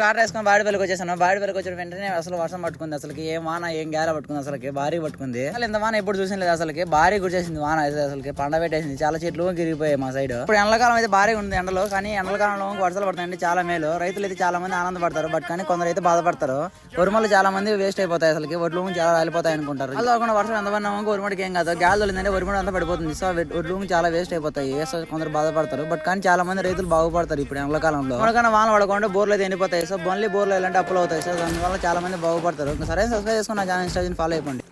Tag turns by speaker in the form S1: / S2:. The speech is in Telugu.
S1: టాటా వేసుకొని బాడిపల్లికి వచ్చేసాను. బాడిపల్లికి వచ్చిన వెంటనే అసలు వర్షం పట్టుకుంది. అసలుకి ఏం వాన ఏం గాలి పట్టుకుంది. అసలుకి భారీ పట్టుకుంది. అసలు ఇంత వాన ఎప్పుడు చూసిన లేదు. అసలుకి భారీ గుర్చేసింది వాన అయితే. అసలుకి పండ పెట్టేసింది. చాలా చెట్లు గిరిగిపోయాయి మా సైడ్. ఇప్పుడు ఎండాకాలం అయితే భారీ ఉంది ఎండలో. కానీ ఎండాకాలంలో వర్షాలు పడతాయండి చాలా మేలు. రైతులు అయితే చాలా మంది ఆనందపడతారు. బట్ కానీ కొందరు అయితే బాధపడతారు. ఉరుమలు చాలా మంది వేస్ట్ అయిపోతాయి. అసలుకి ఒడ్లు చాలా రాలిపోతాయి అనుకుంటారు. అలా కాకుండా వర్షం ఎంత పడినా ఉరుముడికి ఏం కాదు. గాలి తోలిందంటే ఉరుముడు అంతా పడిపోతుంది. సో ఒడ్లు చాలా వేస్ట్ అయిపోతాయి. సో కొందరు బాధపడతారు. బట్ కానీ చాలా మంది రైతులు బాగుపడతారు ఇప్పుడు ఎండాకాలంలో. మనకన్నా వాన పడకుండా బోర్లు అయితే ఎండిపోతాయి. సో ఓన్లీ బోర్లు అంటే అప్పులు అవుతాయి. సో దానివల్ల చాలా మంది బాగుపడతారు. సరే సబ్స్క్రైబ్ చేసుకుని నా ఛానల్ ఇన్స్టాగ్రామ్ ఫాలో అయిపోండి.